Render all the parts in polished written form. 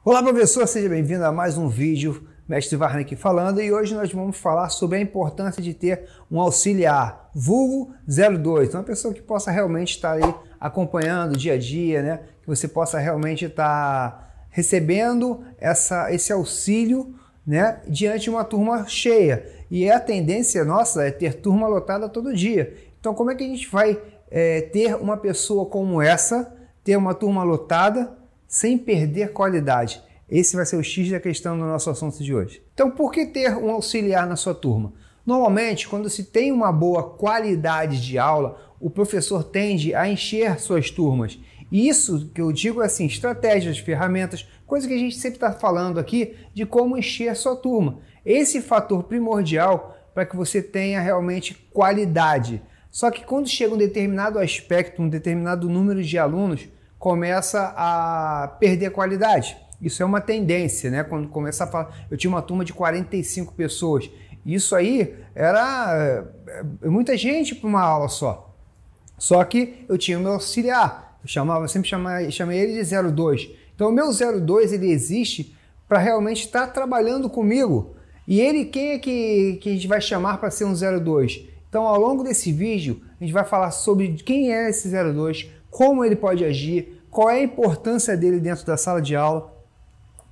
Olá, professor, seja bem-vindo a mais um vídeo, Mestre Warnecke falando, e hoje nós vamos falar sobre a importância de ter um auxiliar, vulgo 02, uma pessoa que possa realmente estar aí acompanhando o dia a dia, né? Que você possa realmente estar recebendo esse auxílio, né? Diante de uma turma cheia, e a tendência nossa é ter turma lotada todo dia. Então, como é que a gente vai ter uma pessoa como essa, ter uma turma lotada, sem perder qualidade? Esse vai ser o X da questão do nosso assunto de hoje. Então, por que ter um auxiliar na sua turma? Normalmente, quando se tem uma boa qualidade de aula, o professor tende a encher suas turmas. E isso que eu digo é assim, estratégias, ferramentas, coisa que a gente sempre está falando aqui de como encher a sua turma. Esse fator primordial para que você tenha realmente qualidade. Só que quando chega um determinado aspecto, um determinado número de alunos, começa a perder a qualidade. Isso é uma tendência, né? Quando começa a falar, eu tinha uma turma de 45 pessoas. Isso aí era muita gente para uma aula só. Só que eu tinha o meu auxiliar. Eu sempre chamei ele de 02. Então o meu 02 ele existe para realmente estar trabalhando comigo. E ele, quem é que a gente vai chamar para ser um 02? Então ao longo desse vídeo a gente vai falar sobre quem é esse 02, como ele pode agir, qual é a importância dele dentro da sala de aula,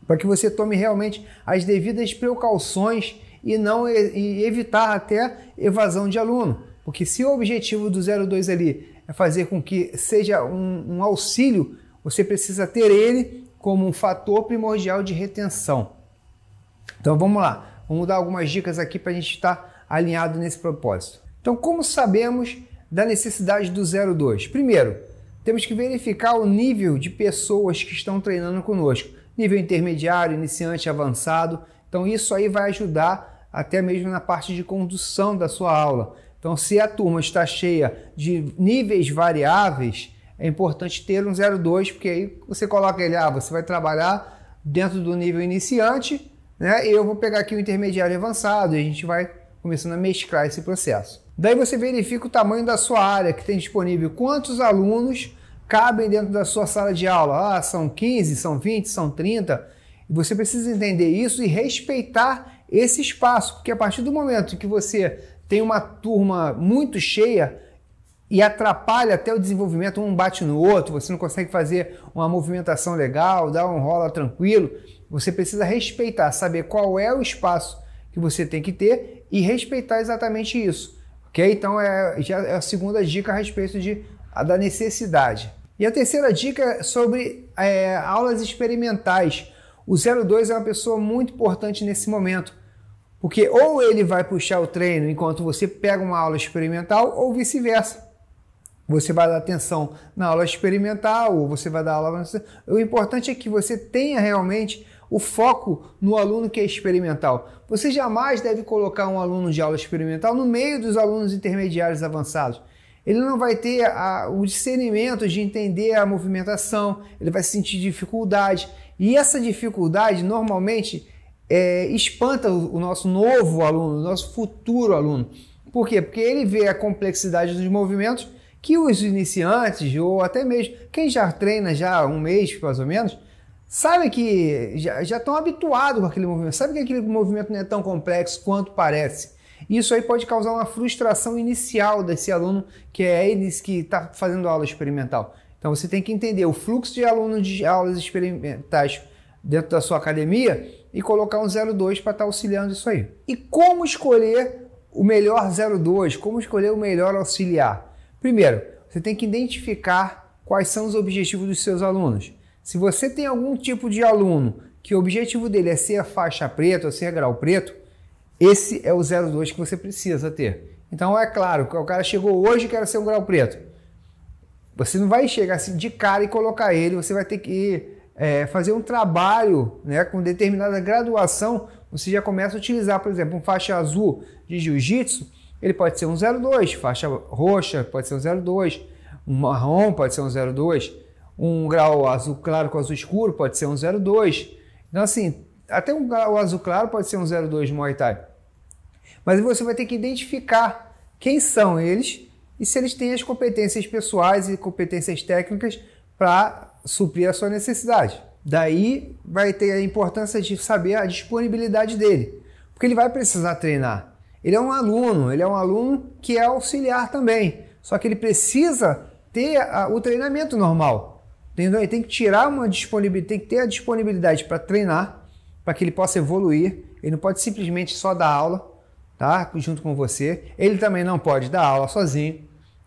para que você tome realmente as devidas precauções e evitar até evasão de aluno. Porque se o objetivo do 02 ali é fazer com que seja um auxílio, você precisa ter ele como um fator primordial de retenção. Então vamos lá, vamos dar algumas dicas aqui para a gente estar alinhado nesse propósito. Então, como sabemos da necessidade do 02? Primeiro, temos que verificar o nível de pessoas que estão treinando conosco. Nível intermediário, iniciante, avançado. Então isso aí vai ajudar até mesmo na parte de condução da sua aula. Então se a turma está cheia de níveis variáveis, é importante ter um 02, porque aí você coloca ele, você vai trabalhar dentro do nível iniciante, né? E eu vou pegar aqui o intermediário e avançado, e a gente vai começando a mesclar esse processo. Daí você verifica o tamanho da sua área que tem disponível, quantos alunos cabem dentro da sua sala de aula. São 15, são 20, são 30. E você precisa entender isso e respeitar esse espaço, porque a partir do momento que você tem uma turma muito cheia e atrapalha até o desenvolvimento, um bate no outro, você não consegue fazer uma movimentação legal, dar um rola tranquilo, você precisa respeitar, saber qual é o espaço que você tem que ter e respeitar exatamente isso. Ok? Então já é a segunda dica a respeito da necessidade. E a terceira dica é sobre aulas experimentais. O 02 é uma pessoa muito importante nesse momento, porque ou ele vai puxar o treino enquanto você pega uma aula experimental, ou vice-versa. Você vai dar atenção na aula experimental, ou você vai dar aula... O importante é que você tenha realmente o foco no aluno que é experimental. Você jamais deve colocar um aluno de aula experimental no meio dos alunos intermediários avançados. Ele não vai ter o discernimento de entender a movimentação, ele vai sentir dificuldade. E essa dificuldade, normalmente, espanta o nosso novo aluno, o nosso futuro aluno. Por quê? Porque ele vê a complexidade dos movimentos que os iniciantes, ou até mesmo quem já treina já um mês, mais ou menos, sabe que já estão habituados com aquele movimento, sabe que aquele movimento não é tão complexo quanto parece. Isso aí pode causar uma frustração inicial desse aluno que está fazendo aula experimental. Então você tem que entender o fluxo de alunos de aulas experimentais dentro da sua academia e colocar um 02 para estar auxiliando isso aí. E como escolher o melhor 02? Como escolher o melhor auxiliar? Primeiro, você tem que identificar quais são os objetivos dos seus alunos. Se você tem algum tipo de aluno que o objetivo dele é ser faixa preta ou ser grau preto, esse é o 02 que você precisa ter. Então é claro, o cara chegou hoje e quer ser um grau preto. Você não vai chegar assim de cara e colocar ele, você vai ter que fazer um trabalho, né, com determinada graduação. Você já começa a utilizar, por exemplo, um faixa azul de jiu-jitsu, ele pode ser um 02, faixa roxa pode ser um 02, um marrom pode ser um 02, um grau azul claro com azul escuro pode ser um 02. Então assim, até um grau azul claro pode ser um 02 de Muay Thai. Mas você vai ter que identificar quem são eles e se eles têm as competências pessoais e competências técnicas para suprir a sua necessidade. Daí vai ter a importância de saber a disponibilidade dele, porque ele vai precisar treinar. Ele é um aluno que é auxiliar também, só que ele precisa ter o treinamento normal, entendeu? Ele tem que tirar uma disponibilidade, tem que ter a disponibilidade para treinar, para que ele possa evoluir. Ele não pode simplesmente só dar aula, tá? Junto com você. Ele também não pode dar aula sozinho.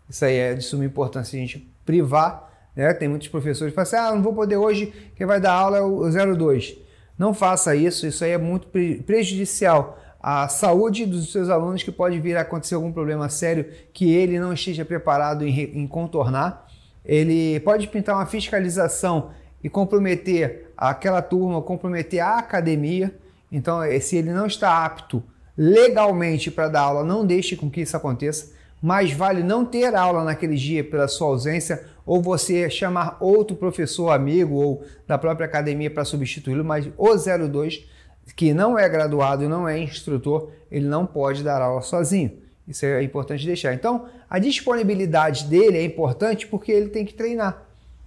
Isso aí é de suma importância a gente privar, né? Tem muitos professores que falam assim, não vou poder hoje, quem vai dar aula é o 02. Não faça isso, isso aí é muito prejudicial à saúde dos seus alunos, que pode vir a acontecer algum problema sério que ele não esteja preparado em contornar. Ele pode pintar uma fiscalização e comprometer aquela turma, comprometer a academia. Então, se ele não está apto legalmente para dar aula, não deixe com que isso aconteça. Mais vale não ter aula naquele dia pela sua ausência, ou você chamar outro professor amigo ou da própria academia para substituí-lo, mas o 02, que não é graduado e não é instrutor, ele não pode dar aula sozinho. Isso é importante deixar. Então, a disponibilidade dele é importante porque ele tem que treinar.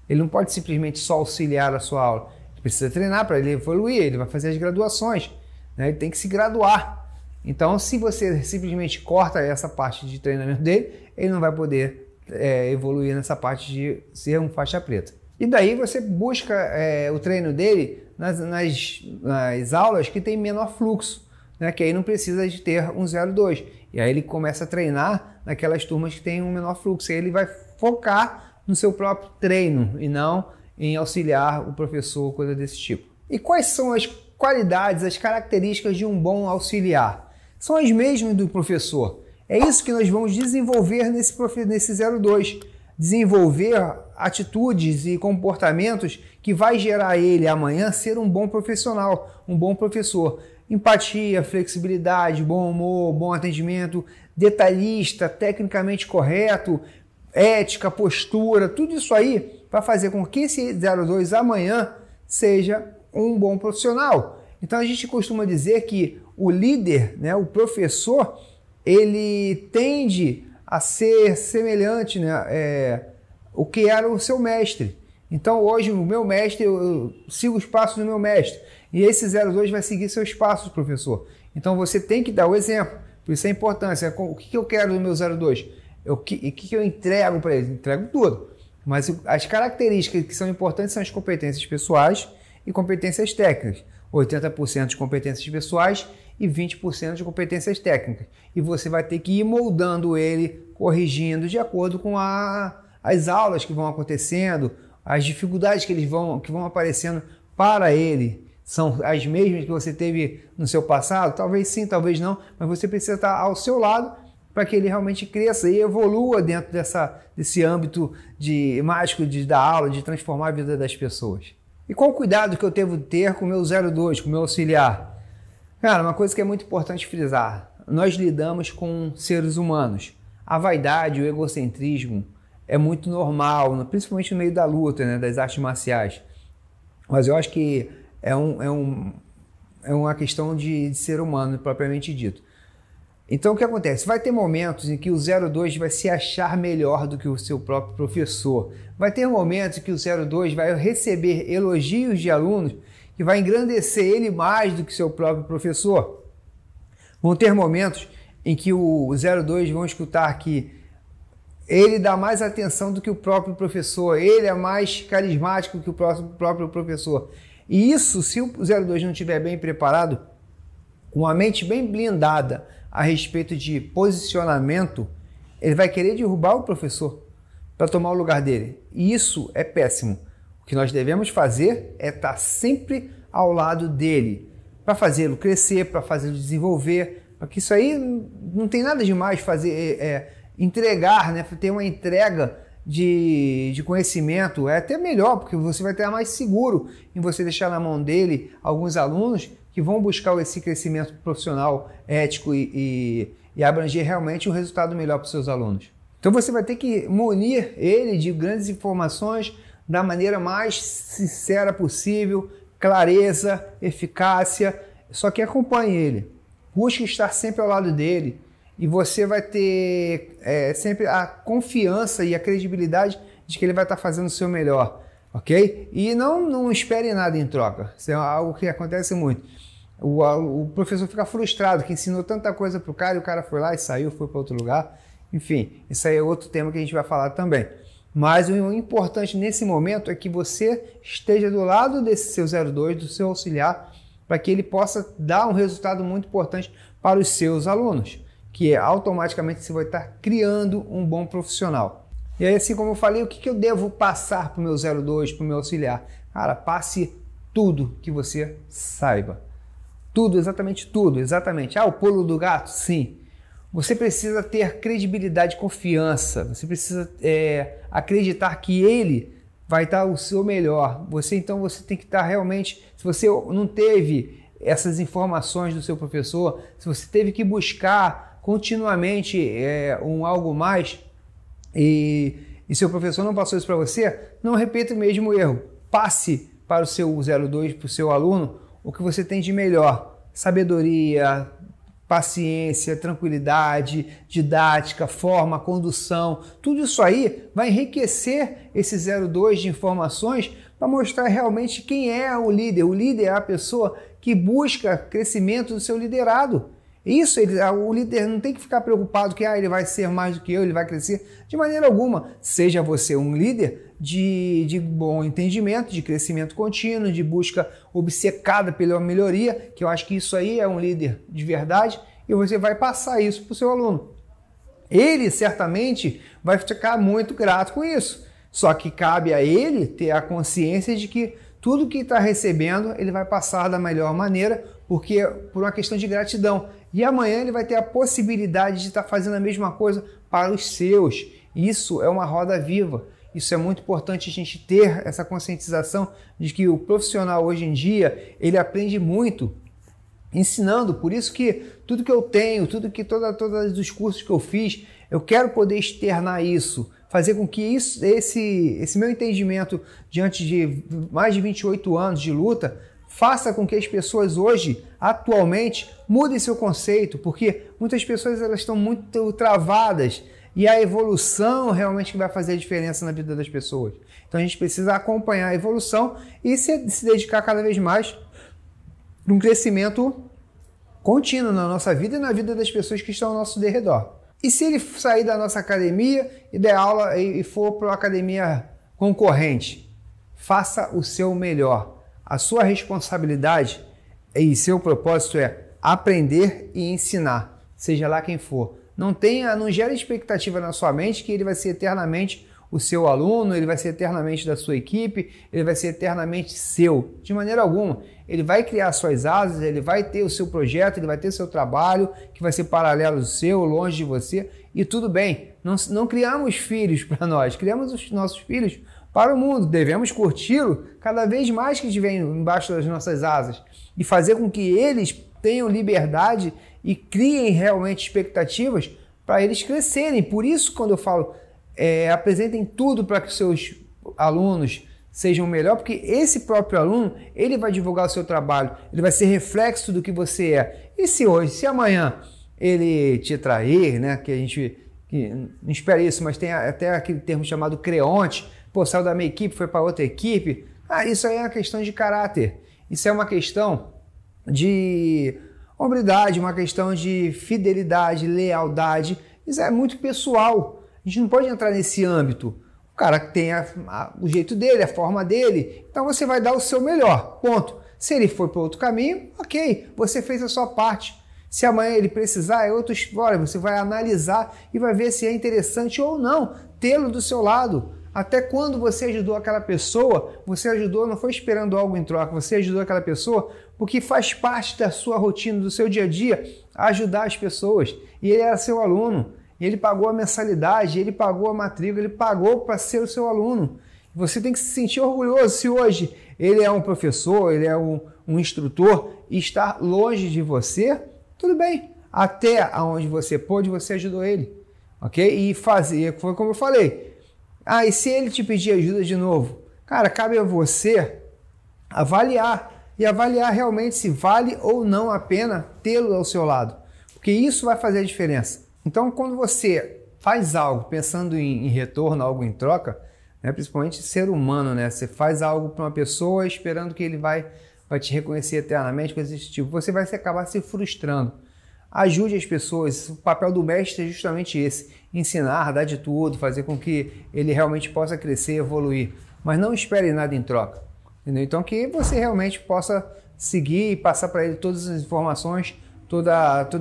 Ele não pode simplesmente só auxiliar a sua aula. Ele precisa treinar para ele evoluir, ele vai fazer as graduações, né? Ele tem que se graduar. Então, se você simplesmente corta essa parte de treinamento dele, ele não vai poder evoluir nessa parte de ser um faixa preta. E daí você busca o treino dele nas aulas que tem menor fluxo, né? Que aí não precisa de ter um 02. E aí ele começa a treinar naquelas turmas que tem um menor fluxo. E ele vai focar no seu próprio treino e não em auxiliar o professor, coisa desse tipo. E quais são as qualidades, as características de um bom auxiliar? São as mesmas do professor. É isso que nós vamos desenvolver nesse 02. Desenvolver atitudes e comportamentos que vai gerar ele amanhã ser um bom profissional, um bom professor. Empatia, flexibilidade, bom humor, bom atendimento, detalhista, tecnicamente correto, ética, postura, tudo isso aí vai fazer com que esse 02 amanhã seja um bom profissional. Então a gente costuma dizer que o líder, né, o professor, ele tende a ser semelhante, né, o que era o seu mestre. Então hoje o meu mestre, eu sigo os passos do meu mestre, e esse 02 vai seguir seus passos, professor. Então você tem que dar o exemplo, por isso a importância. O que eu quero do meu 02? O que eu entrego para ele? Entrego tudo, mas as características que são importantes são as competências pessoais e competências técnicas. 80% de competências pessoais e 20% de competências técnicas. E você vai ter que ir moldando ele, corrigindo de acordo com as aulas que vão acontecendo, as dificuldades que vão aparecendo para ele. São as mesmas que você teve no seu passado? Talvez sim, talvez não, mas você precisa estar ao seu lado para que ele realmente cresça e evolua dentro desse âmbito mágico de dar aula, de transformar a vida das pessoas. E qual o cuidado que eu devo ter com o meu 02, com o meu auxiliar? Cara, uma coisa que é muito importante frisar, nós lidamos com seres humanos. A vaidade, o egocentrismo é muito normal, principalmente no meio da luta, né, das artes marciais. Mas eu acho que é uma questão de ser humano, propriamente dito. Então o que acontece? Vai ter momentos em que o 02 vai se achar melhor do que o seu próprio professor. Vai ter momentos em que o 02 vai receber elogios de alunos que vai engrandecer ele mais do que seu próprio professor. Vão ter momentos em que o 02 vão escutar que ele dá mais atenção do que o próprio professor, ele é mais carismático que o próprio professor. E isso, se o 02 não estiver bem preparado, com a mente bem blindada a respeito de posicionamento, ele vai querer derrubar o professor para tomar o lugar dele. E isso é péssimo. O que nós devemos fazer é estar sempre ao lado dele, para fazê-lo crescer, para fazê-lo desenvolver, para que isso aí não tem nada demais fazer, entregar, né? Ter uma entrega de conhecimento é até melhor, porque você vai estar mais seguro em você deixar na mão dele alguns alunos que vão buscar esse crescimento profissional, ético e abranger realmente um resultado melhor para os seus alunos. Então você vai ter que munir ele de grandes informações da maneira mais sincera possível, clareza, eficácia, só que acompanhe ele. Busque estar sempre ao lado dele e você vai ter sempre a confiança e a credibilidade de que ele vai estar fazendo o seu melhor. ok? E não espere nada em troca. Isso é algo que acontece muito. O professor fica frustrado, que ensinou tanta coisa para o cara e o cara foi lá e saiu, foi para outro lugar. Enfim, isso aí é outro tema que a gente vai falar também. Mas o importante nesse momento é que você esteja do lado desse seu 02, do seu auxiliar, para que ele possa dar um resultado muito importante para os seus alunos, que automaticamente você vai estar criando um bom profissional. E aí, assim como eu falei, o que eu devo passar para o meu 02, para o meu auxiliar? Cara, passe tudo que você saiba. Tudo, exatamente tudo, exatamente. O pulo do gato? Sim. Você precisa ter credibilidade e confiança. Você precisa acreditar que ele vai dar o seu melhor. Então você tem que estar realmente... Se você não teve essas informações do seu professor, se você teve que buscar continuamente algo mais e seu professor não passou isso para você, não repita o mesmo erro. Passe para o seu 02, para o seu aluno, o que você tem de melhor. Sabedoria, paciência, tranquilidade, didática, forma, condução, tudo isso aí vai enriquecer esse 02 de informações para mostrar realmente quem é o líder. O líder é a pessoa que busca crescimento do seu liderado. Isso, o líder não tem que ficar preocupado que ele vai ser mais do que eu, ele vai crescer. De maneira alguma, seja você um líder de bom entendimento, de crescimento contínuo, de busca obcecada pela melhoria, que eu acho que isso aí é um líder de verdade, e você vai passar isso para o seu aluno. Ele certamente vai ficar muito grato com isso, só que cabe a ele ter a consciência de que tudo que está recebendo ele vai passar da melhor maneira, porque por uma questão de gratidão. E amanhã ele vai ter a possibilidade de estar fazendo a mesma coisa para os seus. Isso é uma roda viva. Isso é muito importante a gente ter essa conscientização de que o profissional hoje em dia, ele aprende muito ensinando. Por isso que tudo que eu tenho, todos os cursos que eu fiz, eu quero poder externar isso, fazer com que esse meu entendimento diante de mais de 28 anos de luta faça com que as pessoas hoje, atualmente, mudem seu conceito, porque muitas pessoas elas estão muito travadas e a evolução realmente que vai fazer a diferença na vida das pessoas. Então a gente precisa acompanhar a evolução e se dedicar cada vez mais para um crescimento contínuo na nossa vida e na vida das pessoas que estão ao nosso redor. E se ele sair da nossa academia e der aula e for para uma academia concorrente, faça o seu melhor. A sua responsabilidade e seu propósito é aprender e ensinar, seja lá quem for. Não gere expectativa na sua mente que ele vai ser eternamente o seu aluno, ele vai ser eternamente da sua equipe, ele vai ser eternamente seu. De maneira alguma. Ele vai criar suas asas, ele vai ter o seu projeto, ele vai ter seu trabalho, que vai ser paralelo ao seu, longe de você, e tudo bem. Não criamos filhos para nós, criamos os nossos filhos para o mundo. Devemos curti-lo cada vez mais que estiver embaixo das nossas asas e fazer com que eles tenham liberdade e criem realmente expectativas para eles crescerem. Por isso, quando eu falo, apresentem tudo para que os seus alunos sejam melhor, porque esse próprio aluno, ele vai divulgar o seu trabalho, ele vai ser reflexo do que você é. E se amanhã ele te trair, né, que a gente não espera isso, mas tem até aquele termo chamado creonte, saiu da minha equipe, foi para outra equipe, isso aí é uma questão de caráter, isso é uma questão de hombridade, uma questão de fidelidade, lealdade, isso é muito pessoal, a gente não pode entrar nesse âmbito. O cara tem o jeito dele, a forma dele, então você vai dar o seu melhor, ponto. Se ele for para outro caminho, ok, você fez a sua parte. Se amanhã ele precisar, é outra história, você vai analisar e vai ver se é interessante ou não tê-lo do seu lado. Até quando você ajudou aquela pessoa, você ajudou, não foi esperando algo em troca, você ajudou aquela pessoa porque faz parte da sua rotina, do seu dia a dia, ajudar as pessoas. E ele era seu aluno. Ele pagou a mensalidade, ele pagou a matrícula, ele pagou para ser o seu aluno. Você tem que se sentir orgulhoso se hoje ele é um professor, ele é um instrutor e está longe de você, tudo bem. Até onde você pôde, você ajudou ele. Ok? E foi como eu falei. E se ele te pedir ajuda de novo? Cara, cabe a você avaliar e avaliar realmente se vale ou não a pena tê-lo ao seu lado. Porque isso vai fazer a diferença. Então, quando você faz algo pensando em retorno, algo em troca, né? Principalmente ser humano, né? Você faz algo para uma pessoa esperando que ele vai te reconhecer eternamente, coisas desse tipo. Você vai acabar se frustrando. Ajude as pessoas. O papel do mestre é justamente esse: ensinar, dar de tudo, fazer com que ele realmente possa crescer, evoluir. Mas não espere nada em troca. Entendeu? Então que você realmente possa seguir e passar para ele todas as informações, todo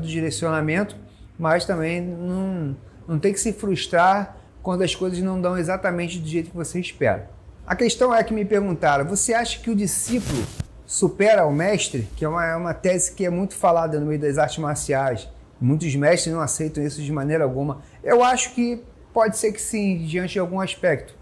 o direcionamento, mas também não tem que se frustrar quando as coisas não dão exatamente do jeito que você espera. A questão é que me perguntaram: você acha que o discípulo supera o mestre? Que é uma tese que é muito falada no meio das artes marciais. Muitos mestres não aceitam isso de maneira alguma. Eu acho que pode ser que sim, diante de algum aspecto.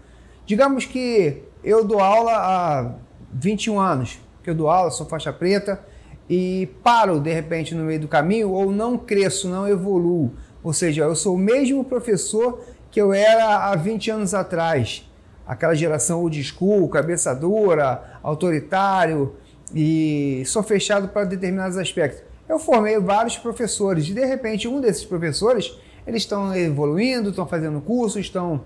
Digamos que eu dou aula há 21 anos, que eu dou aula, sou faixa preta, e paro de repente no meio do caminho, ou não cresço, não evoluo. Ou seja, eu sou o mesmo professor que eu era há 20 anos atrás. Aquela geração old school, cabeça dura, autoritário, e sou fechado para determinados aspectos. Eu formei vários professores, e de repente um desses professores, eles estão evoluindo, estão fazendo curso, estão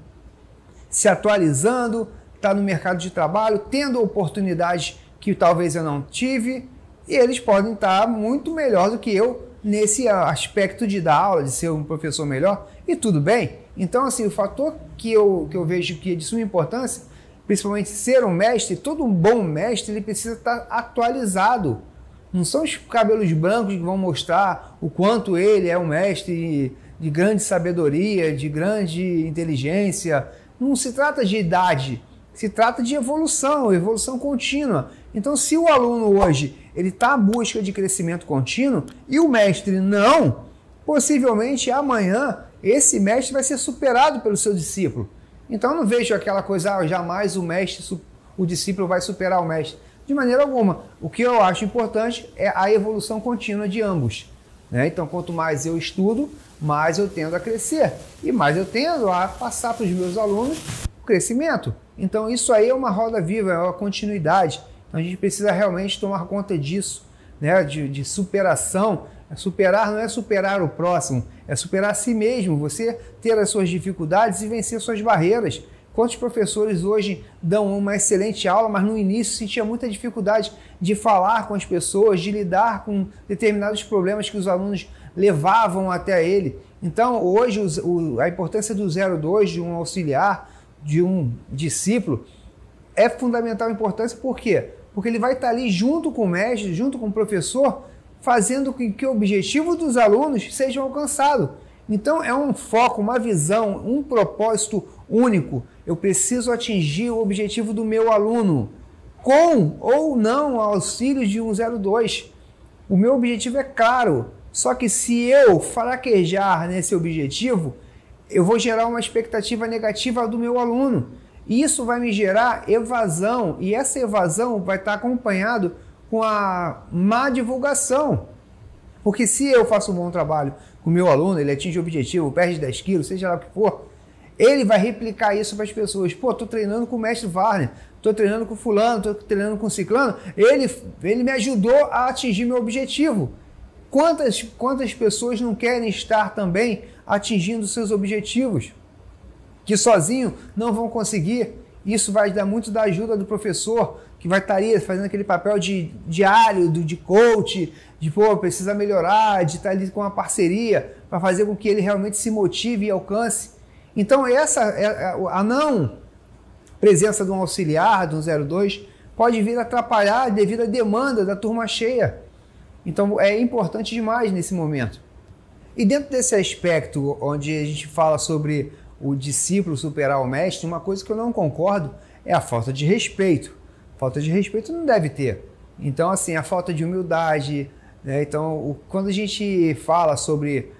se atualizando, está no mercado de trabalho, tendo oportunidades que talvez eu não tive, e eles podem estar muito melhor do que eu nesse aspecto de dar aula, de ser um professor melhor, e tudo bem. Então, assim, o fator que eu vejo que é de suma importância, principalmente ser um mestre, todo um bom mestre, ele precisa estar atualizado. Não são os cabelos brancos que vão mostrar o quanto ele é um mestre de grande sabedoria, de grande inteligência. Não se trata de idade, se trata de evolução contínua. Então, se o aluno hoje ele está à busca de crescimento contínuo e o mestre não, possivelmente amanhã esse mestre vai ser superado pelo seu discípulo. Então, eu não vejo aquela coisa, jamais o discípulo vai superar o mestre. De maneira alguma. O que eu acho importante é a evolução contínua de ambos, né? Então, quanto mais eu estudo, mais eu tendo a crescer e mais eu tendo a passar para os meus alunos o crescimento. Então, isso aí é uma roda viva, é uma continuidade. Então, a gente precisa realmente tomar conta disso, né? De superação. Superar não é superar o próximo, é superar a si mesmo, você ter as suas dificuldades e vencer suas barreiras. Quantos professores hoje dão uma excelente aula, mas no início sentia muita dificuldade de falar com as pessoas, de lidar com determinados problemas que os alunos levavam até ele. Então, hoje, a importância do 02, de um auxiliar, de um discípulo, é fundamental importância. Por quê? Porque ele vai estar ali junto com o mestre, junto com o professor, fazendo com que o objetivo dos alunos seja alcançado. Então, é um foco, uma visão, um propósito único. Eu preciso atingir o objetivo do meu aluno, com ou não auxílio de um 02. O meu objetivo é claro, só que se eu fraquejar nesse objetivo, eu vou gerar uma expectativa negativa do meu aluno. E isso vai me gerar evasão, e essa evasão vai estar acompanhado com a má divulgação. Porque se eu faço um bom trabalho com o meu aluno, ele atinge o objetivo, perde 10 quilos, seja lá o que for, ele vai replicar isso para as pessoas. Pô, estou treinando com o mestre Warner, estou treinando com fulano, estou treinando com ciclano, ele me ajudou a atingir meu objetivo. Quantas pessoas não querem estar também atingindo seus objetivos? Que sozinho não vão conseguir. Isso vai dar muito da ajuda do professor, que vai estar ali fazendo aquele papel de diário, de coach, de precisa melhorar, de estar ali com uma parceria para fazer com que ele realmente se motive e alcance. Então, a não presença de um auxiliar, de um 02, pode vir a atrapalhar devido à demanda da turma cheia. Então, é importante demais nesse momento. E dentro desse aspecto, onde a gente fala sobre o discípulo superar o mestre, uma coisa que eu não concordo é a falta de respeito. Falta de respeito não deve ter. Então, assim, a falta de humildade, né? Então, quando a gente fala sobre,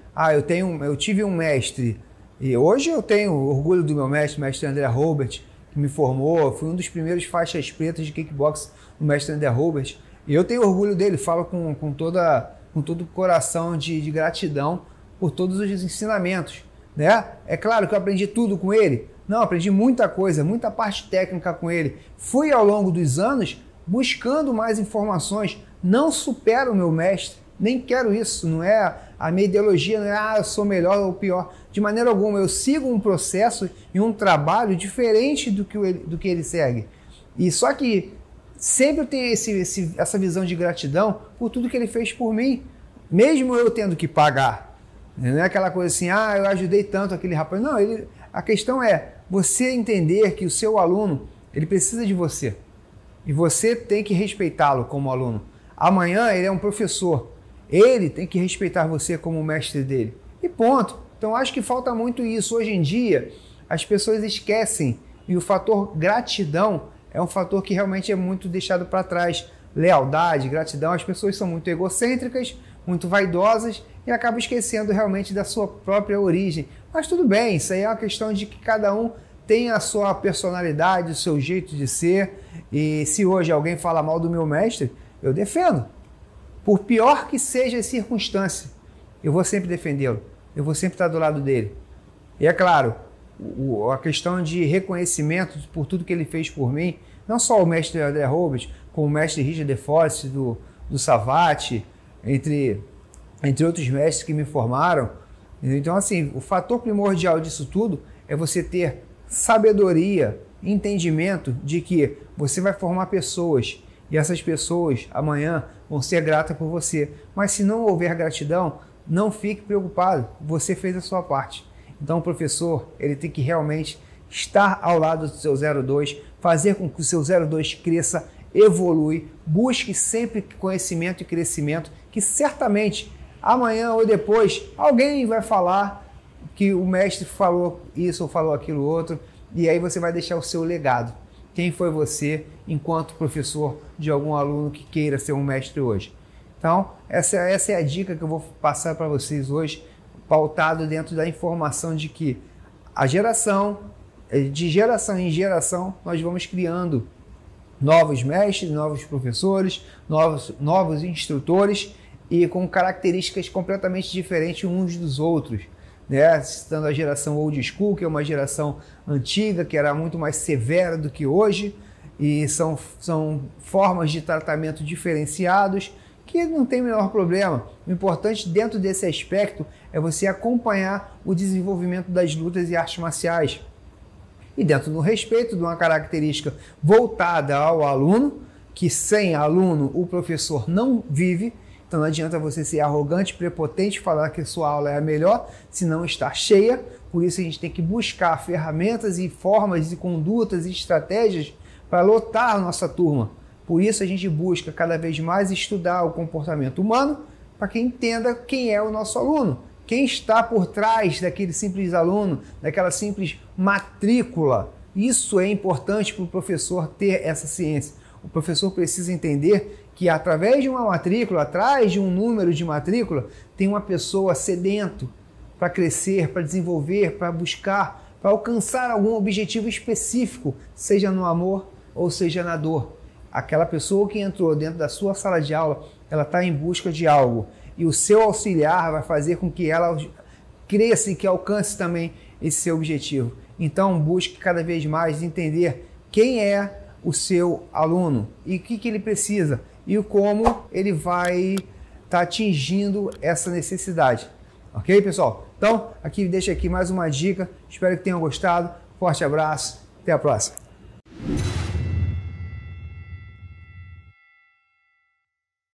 eu tive um mestre, e hoje eu tenho orgulho do meu mestre, mestre André Robert, que me formou, fui um dos primeiros faixas pretas de kickbox do mestre André Robert, e eu tenho orgulho dele, falo com todo o coração de gratidão por todos os ensinamentos, né? É claro que eu aprendi tudo com ele. Não, aprendi muita coisa, muita parte técnica com ele. Fui ao longo dos anos buscando mais informações. Não supero o meu mestre, nem quero isso. Não é a minha ideologia, não é eu sou melhor ou pior. De maneira alguma, eu sigo um processo e um trabalho diferente do que ele segue. E só que sempre eu tenho essa visão de gratidão por tudo que ele fez por mim, mesmo eu tendo que pagar. Não é aquela coisa assim, eu ajudei tanto aquele rapaz. Não, a questão é você entender que o seu aluno, ele precisa de você. E você tem que respeitá-lo como aluno. Amanhã ele é um professor. Ele tem que respeitar você como mestre dele. E ponto. Então acho que falta muito isso. Hoje em dia, as pessoas esquecem. E o fator gratidão é um fator que realmente é muito deixado para trás. Lealdade, gratidão. As pessoas são muito egocêntricas, muito vaidosas e acabam esquecendo realmente da sua própria origem. Mas tudo bem, isso aí é uma questão de que cada um tem a sua personalidade, o seu jeito de ser. E se hoje alguém fala mal do meu mestre, eu defendo. Por pior que seja a circunstância, eu vou sempre defendê-lo. Eu vou sempre estar do lado dele. E é claro, a questão de reconhecimento por tudo que ele fez por mim, não só o mestre André Robles, como o mestre Richard Deforest do Savate, entre outros mestres que me formaram. Então, assim, o fator primordial disso tudo é você ter sabedoria, entendimento de que você vai formar pessoas e essas pessoas amanhã vão ser gratas por você. Mas se não houver gratidão, não fique preocupado, você fez a sua parte. Então o professor, ele tem que realmente estar ao lado do seu 02, fazer com que o seu 02 cresça, evolui, busque sempre conhecimento e crescimento, que certamente amanhã ou depois alguém vai falar que o mestre falou isso ou falou aquilo outro, e aí você vai deixar o seu legado. Quem foi você enquanto professor de algum aluno que queira ser um mestre hoje? Então, essa é a dica que eu vou passar para vocês hoje, pautado dentro da informação de que de geração em geração, nós vamos criando novos mestres, novos professores, novos instrutores e com características completamente diferentes uns dos outros. Né? Citando a geração old school, que é uma geração antiga, que era muito mais severa do que hoje, e são formas de tratamento diferenciados, que não tem o menor problema. O importante dentro desse aspecto é você acompanhar o desenvolvimento das lutas e artes marciais. E dentro do respeito de uma característica voltada ao aluno, que sem aluno o professor não vive. Então não adianta você ser arrogante, prepotente, falar que a sua aula é a melhor, se não está cheia. Por isso a gente tem que buscar ferramentas e formas e condutas e estratégias para lotar a nossa turma. Por isso a gente busca cada vez mais estudar o comportamento humano para que entenda quem é o nosso aluno, quem está por trás daquele simples aluno, daquela simples matrícula. Isso é importante para o professor ter essa ciência. O professor precisa entender que através de uma matrícula, atrás de um número de matrícula, tem uma pessoa sedento para crescer, para desenvolver, para buscar, para alcançar algum objetivo específico, seja no amor ou seja na dor. Aquela pessoa que entrou dentro da sua sala de aula, ela está em busca de algo. E o seu auxiliar vai fazer com que ela cresça e que alcance também esse seu objetivo. Então, busque cada vez mais entender quem é o seu aluno e o que ele precisa e como ele vai estar atingindo essa necessidade. Ok, pessoal? Então, deixa aqui mais uma dica. Espero que tenham gostado. Forte abraço. Até a próxima.